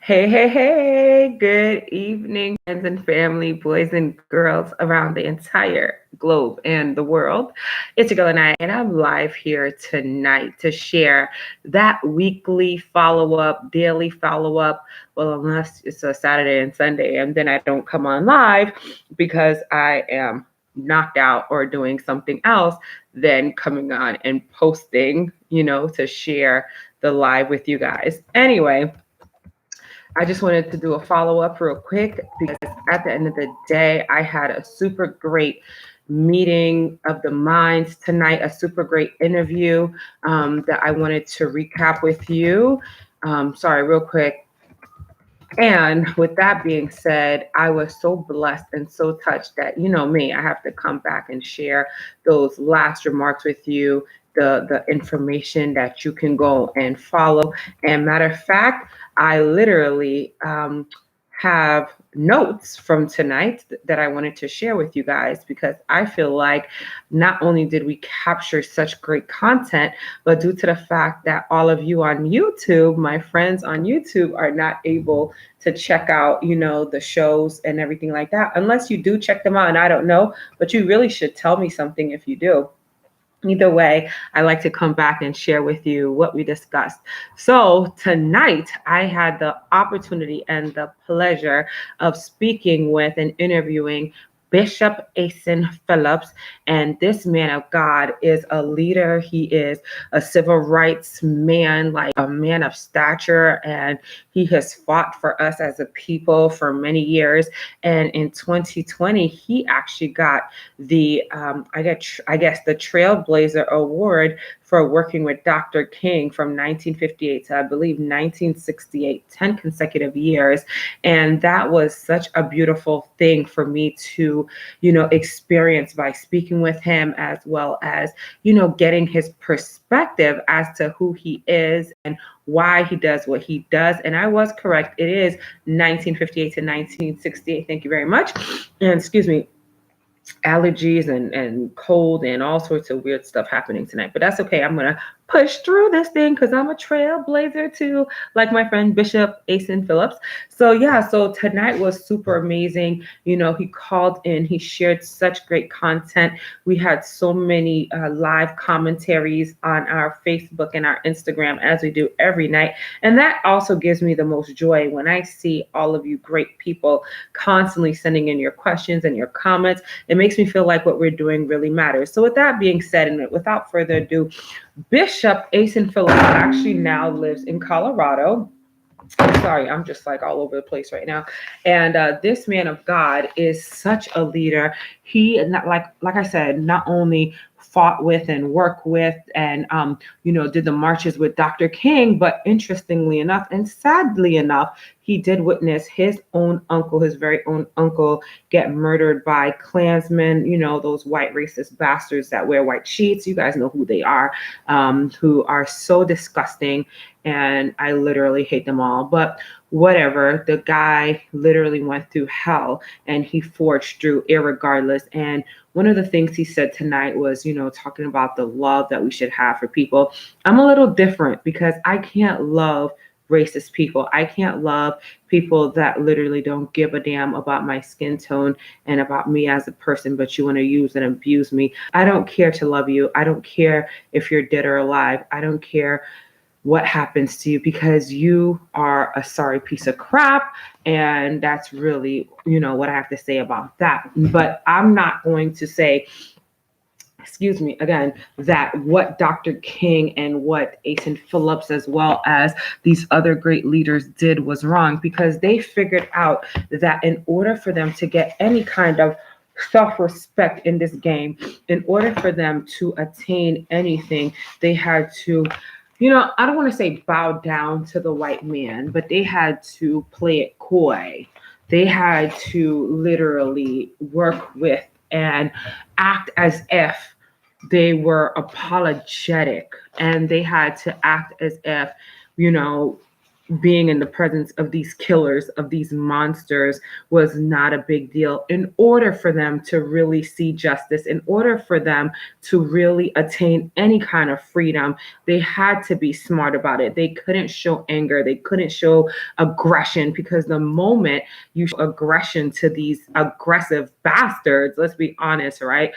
Hey, hey, hey, good evening, friends and family, boys and girls around the entire globe and the world. It's your girl AniYa, and I'm live here tonight to share that weekly follow up, daily follow up. Well, unless it's a Saturday and Sunday, and then I don't come on live because I am knocked out or doing something else, then coming on and posting, to share the live with you guys. Anyway, I just wanted to do a follow up real quick because at the end of the day, I had a super great meeting of the minds tonight, a super great interview that I wanted to recap with you. Sorry, real quick. And with that being said, I was so blessed and so touched that, you know me, I have to come back and share those last remarks with you, the information that you can go and follow. And matter of fact, I literally have notes from tonight that I wanted to share with you guys because I feel like not only did we capture such great content, but due to the fact that all of you on YouTube, my friends on YouTube, are not able to check out, the shows and everything like that, unless you do check them out. And I don't know, but you really should tell me something if you do. Either way, I like to come back and share with you what we discussed. So tonight, I had the opportunity and the pleasure of speaking with and interviewing Bishop Asen Phillips. And this man of God is a leader. He is a civil rights man, like a man of stature, and he has fought for us as a people for many years. And in 2020, he actually got the I guess the Trailblazer Award for working with Dr. King from 1958 to I believe 1968, 10 consecutive years. And that was such a beautiful thing for me to, experience by speaking with him, as well as, getting his perspective as to who he is and why he does what he does. And I was correct. It is 1958 to 1968. Thank you very much. And excuse me, allergies and cold and all sorts of weird stuff happening tonight. But that's okay. I'm going to push through this thing because I'm a trailblazer too, like my friend Bishop Asen Phillips. So yeah, so tonight was super amazing. He called in, he shared such great content. We had so many live commentaries on our Facebook and our Instagram, as we do every night. And that also gives me the most joy when I see all of you great people constantly sending in your questions and your comments. It makes me feel like what we're doing really matters. So with that being said, and without further ado, Bishop Asen Phillips actually now lives in Colorado. Sorry, I'm just like all over the place right now. And this man of God is such a leader. He, not like I said, not only fought with and worked with and did the marches with Dr. King, but interestingly enough and sadly enough, he did witness his own uncle, his very own uncle, get murdered by Klansmen, those white racist bastards that wear white sheets. You guys know who they are, who are so disgusting. And I literally hate them all. But whatever, the guy literally went through hell and he forged through irregardless. And one of the things he said tonight was, talking about the love that we should have for people. I'm a little different because I can't love racist people. I can't love people that literally don't give a damn about my skin tone and about me as a person, but you want to use and abuse me. I don't care to love you. I don't care if you're dead or alive. I don't care what happens to you because you are a sorry piece of crap. And that's really, what I have to say about that. But I'm not going to say, excuse me, again, that what Dr. King and what Asen Phillips, as well as these other great leaders did was wrong, because they figured out that in order for them to get any kind of self-respect in this game, in order for them to attain anything, they had to, I don't want to say bow down to the white man, but they had to play it coy. They had to literally work with and act as if they were apologetic, and they had to act as if, you know, being in the presence of these killers, of these monsters, was not a big deal. In order for them to really see justice, in order for them to really attain any kind of freedom, they had to be smart about it. They couldn't show anger, they couldn't show aggression, because the moment you show aggression to these aggressive bastards, let's be honest, right?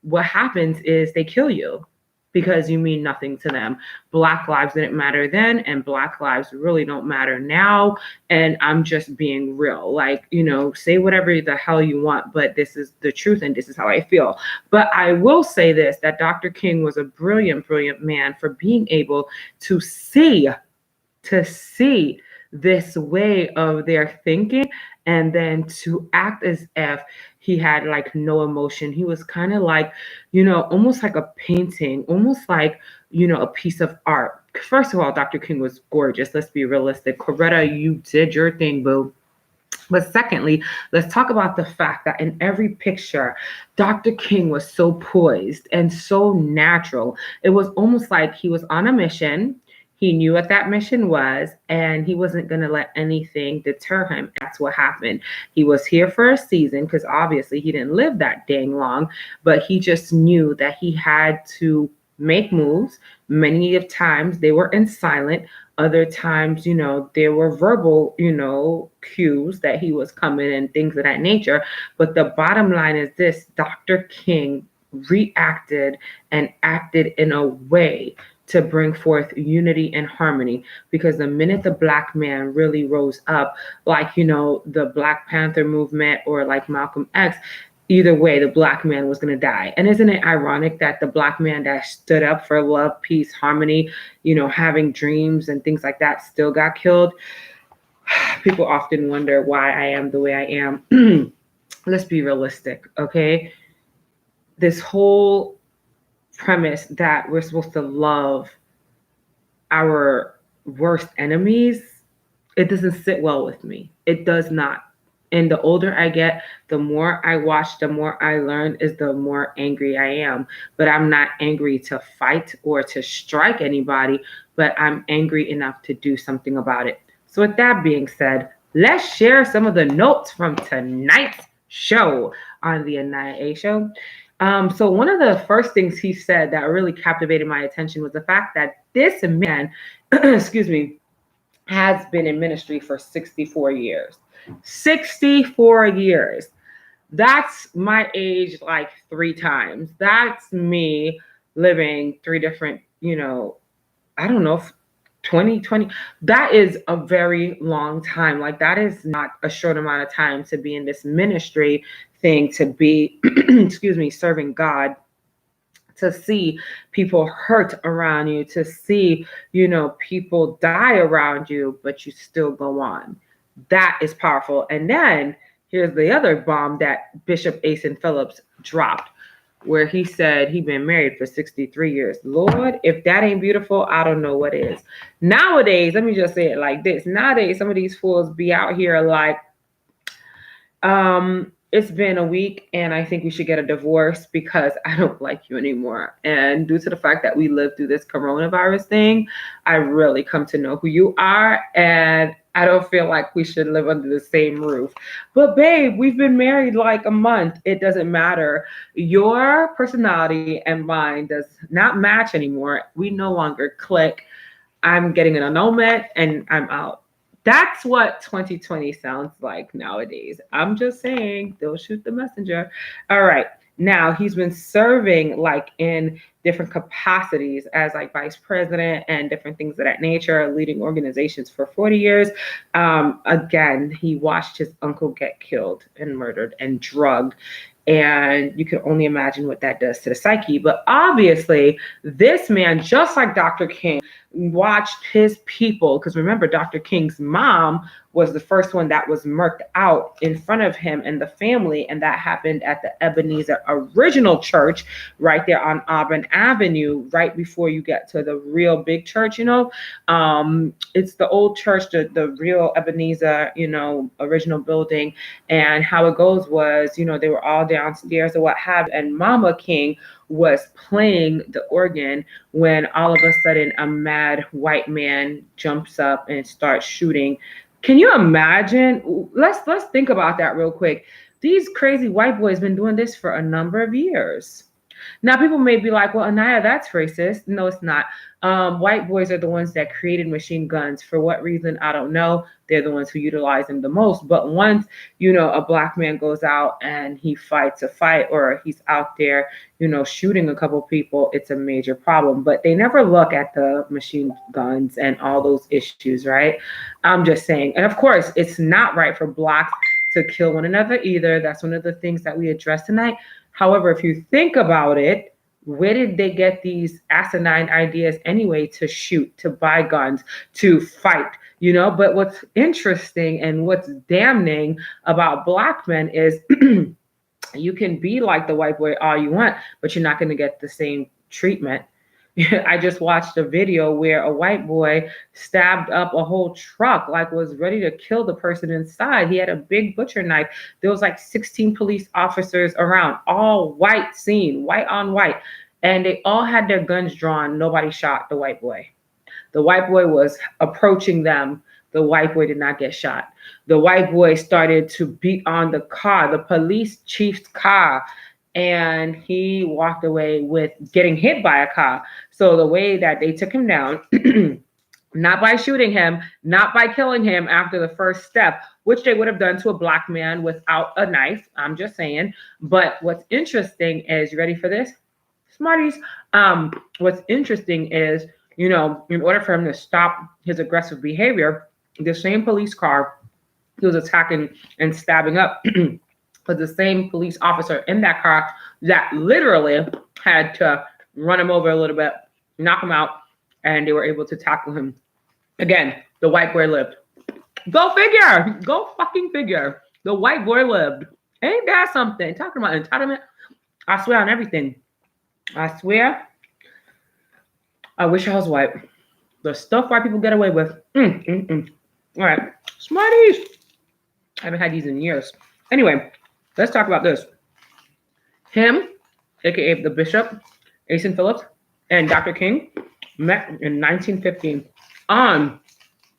What happens is they kill you because you mean nothing to them. Black lives didn't matter then, and Black lives really don't matter now. And I'm just being real. Like, say whatever the hell you want, but this is the truth and this is how I feel. But I will say this, that Dr. King was a brilliant, brilliant man for being able to see this way of their thinking, and then to act as if he had like no emotion. He was kind of like, almost like a painting, almost like, a piece of art. First of all, Dr. King was gorgeous. Let's be realistic. Coretta, you did your thing, boo. But secondly, let's talk about the fact that in every picture, Dr. King was so poised and so natural. It was almost like he was on a mission. He knew what that mission was, and he wasn't going to let anything deter him. That's what happened. He was here for a season, because obviously he didn't live that dang long, but he just knew that he had to make moves. Many of times they were in silent. Other times, there were verbal, cues that he was coming and things of that nature. But the bottom line is this: Dr. King reacted and acted in a way to bring forth unity and harmony. Because the minute the Black man really rose up, like, the Black Panther movement or like Malcolm X, either way, the Black man was going to die. And isn't it ironic that the Black man that stood up for love, peace, harmony, having dreams and things like that, still got killed? People often wonder why I am the way I am. Let's be realistic, okay? This whole premise that we're supposed to love our worst enemies, it doesn't sit well with me. It does not. And the older I get, the more I watch, the more I learn, is the more angry I am. But I'm not angry to fight or to strike anybody, but I'm angry enough to do something about it. So with that being said, let's share some of the notes from tonight's show on the AniYa A show. So one of the first things he said that really captivated my attention was the fact that this man, excuse me, has been in ministry for 64 years. 64 years. That's my age like 3 times. That's me living 3 different, I don't know, 2020. That is a very long time. Like, that is not a short amount of time to be in this ministry thing, to be, excuse me, serving God, to see people hurt around you, to see, people die around you, but you still go on. That is powerful. And then here's the other bomb that Bishop Asen Phillips dropped, where he said he'd been married for 63 years. Lord, if that ain't beautiful, I don't know what is. Nowadays, let me just say it like this. Nowadays, some of these fools be out here like, it's been a week and I think we should get a divorce because I don't like you anymore. And due to the fact that we lived through this coronavirus thing, I really come to know who you are, and I don't feel like we should live under the same roof. But babe, we've been married like a month. It doesn't matter. Your personality and mine does not match anymore. We no longer click. I'm getting an annulment and I'm out. That's what 2020 sounds like nowadays. I'm just saying, they'll shoot the messenger. All right. Now, he's been serving like in different capacities as like vice president and different things of that nature, leading organizations for 40 years. Again, he watched his uncle get killed and murdered and drugged. And you can only imagine what that does to the psyche. But obviously, this man, just like Dr. King, watched his people, because remember, Dr. King's mom was the first one that was murked out in front of him and the family, and that happened at the Ebenezer Original Church right there on Auburn Avenue, right before you get to the real big church. It's the old church, the real Ebenezer, original building. And how it goes was, they were all downstairs or what have you, and Mama King was playing the organ when all of a sudden a mad white man jumps up and starts shooting. Can you imagine? Let's think about that real quick. These crazy white boys been doing this for a number of years. Now, people may be like, well, AniYa, that's racist. No, it's not. White boys are the ones that created machine guns. For what reason? I don't know. They're the ones who utilize them the most. But once, a black man goes out and he fights a fight, or he's out there, shooting a couple people, it's a major problem. But they never look at the machine guns and all those issues, right? I'm just saying. And of course, it's not right for blacks to kill one another either. That's one of the things that we addressed tonight. However, if you think about it, where did they get these asinine ideas anyway to shoot, to buy guns, to fight? But what's interesting and what's damning about black men is you can be like the white boy all you want, but you're not going to get the same treatment. I just watched a video where a white boy stabbed up a whole truck, like was ready to kill the person inside. He had a big butcher knife. There was like 16 police officers around, all white scene, white on white. And they all had their guns drawn. Nobody shot the white boy. The white boy was approaching them. The white boy did not get shot. The white boy started to beat on the car, the police chief's car, and he walked away with getting hit by a car. So the way that they took him down, not by shooting him, not by killing him after the first step, which they would have done to a black man without a knife. I'm just saying. But what's interesting is, you ready for this? Smarties. What's interesting is, in order for him to stop his aggressive behavior, the same police car he was attacking and stabbing up was the same police officer in that car that literally had to run him over a little bit, knock him out, and they were able to tackle him. Again, the white boy lived. Go figure. Go fucking figure. The white boy lived. Ain't that something? Talking about entitlement. I swear on everything. I swear. I wish I was white. The stuff white people get away with. All right. Smarties. I haven't had these in years. Anyway, let's talk about this. Him, aka the Bishop, Asen Phillips, and Dr. King met in 1915 on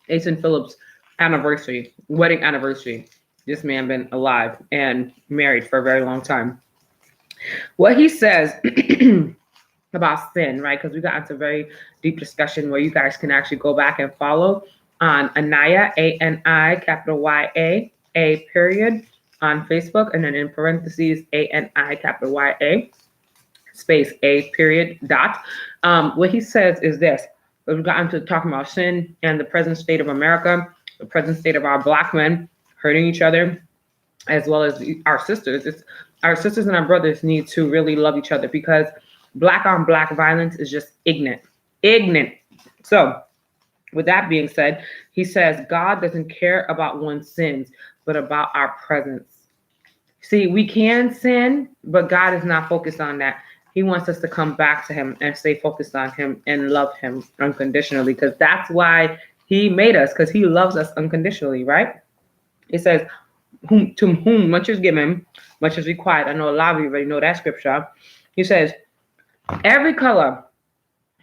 Asen Phillips' anniversary, wedding anniversary. This man been alive and married for a very long time. What he says about sin, right? Because we got into a very deep discussion where you guys can actually go back and follow on AniYa, A-N-I, capital Y-A, A period, on Facebook, and then in parentheses, A-N-I, capital Y-A, space, A period, dot. What he says is this. We've gotten to talking about sin and the present state of America, the present state of our black men hurting each other, as well as our sisters. Our sisters and our brothers need to really love each other, because black on black violence is just ignorant. So with that being said, he says, God doesn't care about one's sins, but about our presence. See, we can sin, but God is not focused on that. He wants us to come back to him and stay focused on him and love him unconditionally, because that's why he made us, because he loves us unconditionally, right? It says, to whom much is given, much is required. I know a lot of you already know that scripture. He says, every color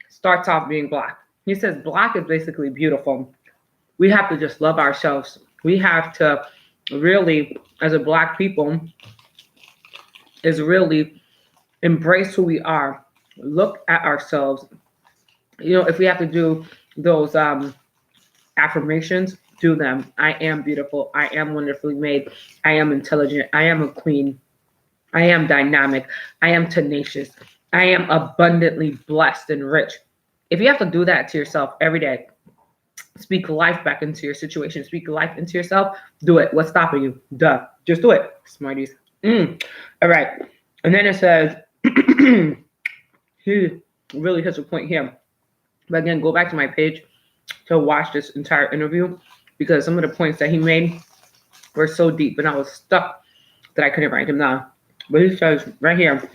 starts off being black. He says black is basically beautiful. We have to just love ourselves. We have to really, as a black people, is really embrace who we are. Look at ourselves. If we have to do those affirmations, do them. I am beautiful. I am wonderfully made. I am intelligent. I am a queen. I am dynamic. I am tenacious. I am abundantly blessed and rich. If you have to do that to yourself every day, speak life back into your situation, speak life into yourself, do it. What's stopping you? Duh. Just do it. Smarties. All right. And then it says, he really hits a point here. But again, go back to my page to watch this entire interview, because some of the points that he made were so deep and I was stuck that I couldn't write them down. But he says right here,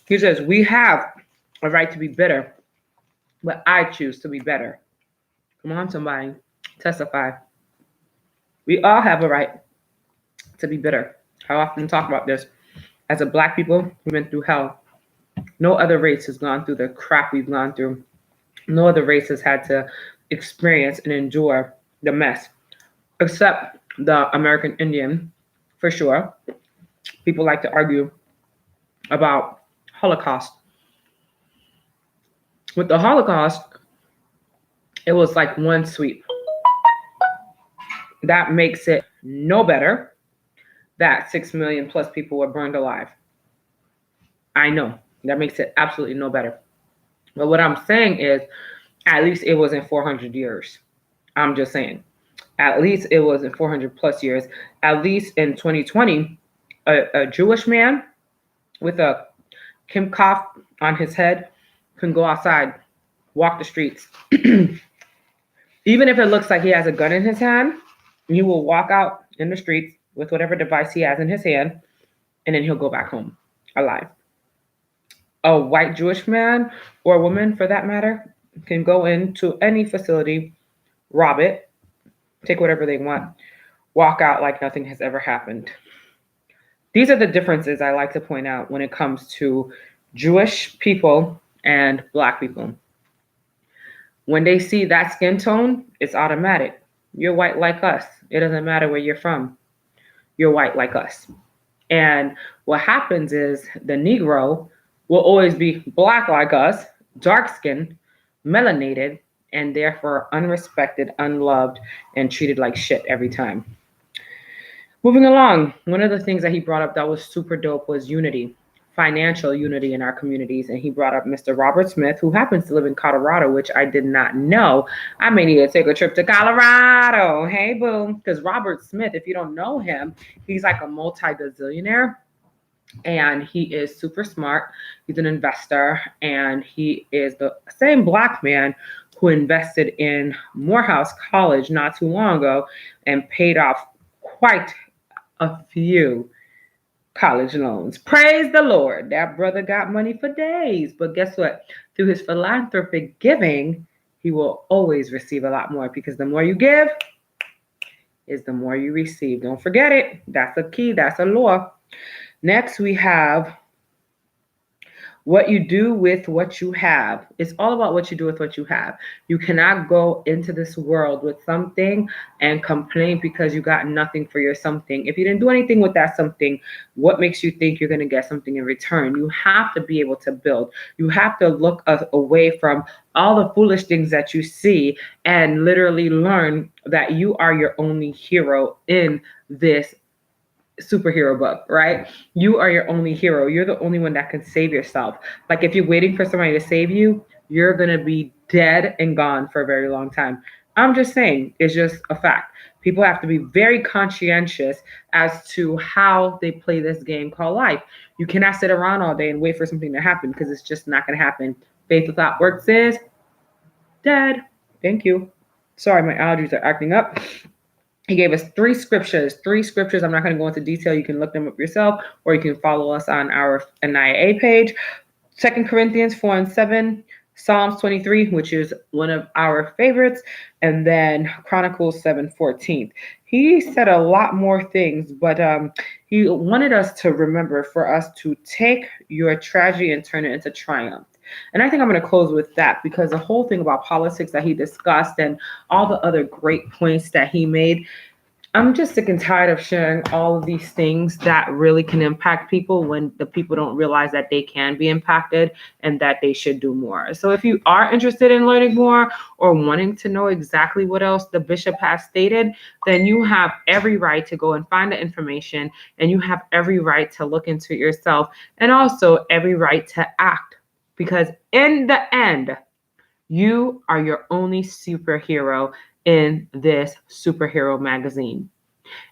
he says, we have a right to be bitter, but I choose to be better. Come on, somebody, testify. We all have a right to be bitter. I often talk about this. As a black people, we've been through hell. No other race has gone through the crap we've gone through. No other race has had to experience and endure the mess, except the American Indian, for sure. People like to argue about Holocaust. With the Holocaust, it was like one sweep. That makes it no better that 6 million plus people were burned alive. I know that makes it absolutely no better. But what I'm saying is, at least it was in 400 years. I'm just saying. At least it was in 400 plus years. At least in 2020, a Jewish man with a kimkoff on his head can go outside, walk the streets. Even if it looks like he has a gun in his hand, he will walk out in the streets with whatever device he has in his hand, and then he'll go back home alive. A white Jewish man or woman, for that matter, can go into any facility, rob it, take whatever they want, walk out like nothing has ever happened. These are the differences I like to point out when it comes to Jewish people and Black people. When they see that skin tone, it's automatic. You're white like us. It doesn't matter where you're from. You're white like us. And what happens is the Negro will always be Black like us, dark skinned, melanated, and therefore unrespected, unloved, and treated like shit every time. Moving along, one of the things that he brought up that was super dope was unity, financial unity in our communities. And he brought up Mr. Robert Smith, who happens to live in Colorado, which I did not know. I may need to take a trip to Colorado. Hey, boo. Because Robert Smith, if you don't know him, he's like a multi-gazillionaire. And he is super smart. He's an investor. And he is the same Black man who invested in Morehouse College not too long ago and paid off quite a few college loans. Praise the Lord. That brother got money for days. But guess what? Through his philanthropic giving, he will always receive a lot more, because the more you give is the more you receive. Don't forget it. That's a key. That's a law. Next, we have what you do with what you have. It's all about what you do with what you have. You cannot go into this world with something and complain because you got nothing for your something. If you didn't do anything with that something, what makes you think you're going to get something in return? You have to be able to build. You have to look away from all the foolish things that you see and literally learn that you are your only hero in this superhero book, right? You are your only hero. You're the only one that can save yourself. Like if you're waiting for somebody to save you, you're going to be dead and gone for a very long time. I'm just saying, it's just a fact. People have to be very conscientious as to how they play this game called life. You cannot sit around all day and wait for something to happen, because it's just not going to happen. Faith without works is dead. Thank you. Sorry, my allergies are acting up. He gave us three scriptures. I'm not going to go into detail. You can look them up yourself, or you can follow us on our AniYa A page. 2 Corinthians 4:7, Psalms 23, which is one of our favorites, and then Chronicles 7:14. He said a lot more things, but he wanted us to remember for us to take your tragedy and turn it into triumph. And I think I'm going to close with that, because the whole thing about politics that he discussed and all the other great points that he made, I'm just sick and tired of sharing all of these things that really can impact people when the people don't realize that they can be impacted and that they should do more. So if you are interested in learning more or wanting to know exactly what else the bishop has stated, then you have every right to go and find the information, and you have every right to look into it yourself, and also every right to act. Because in the end, you are your only superhero in this superhero magazine.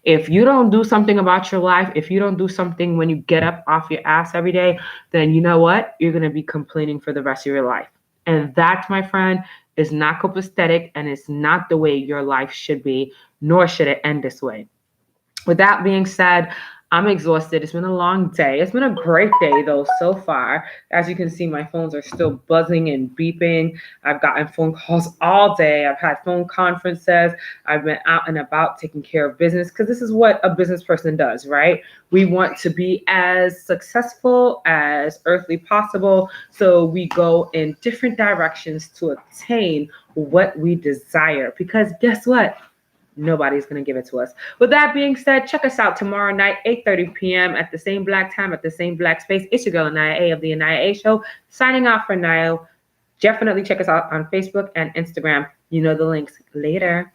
If you don't do something about your life, if you don't do something when you get up off your ass every day, then you know what? You're going to be complaining for the rest of your life. And that, my friend, is not copacetic, and it's not the way your life should be, nor should it end this way. With that being said, I'm exhausted. It's been a long day. It's been a great day, though, so far. As you can see, my phones are still buzzing and beeping. I've gotten phone calls all day. I've had phone conferences. I've been out and about taking care of business because this is what a business person does, right? We want to be as successful as earthly possible. So we go in different directions to attain what we desire. Because guess what? Nobody's going to give it to us. With that being said, check us out tomorrow night, 8:30 p.m. at the same black time, at the same black space. It's your girl, AniYa A of the AniYa A Show, signing off for now. Definitely check us out on Facebook and Instagram. You know the links. Later.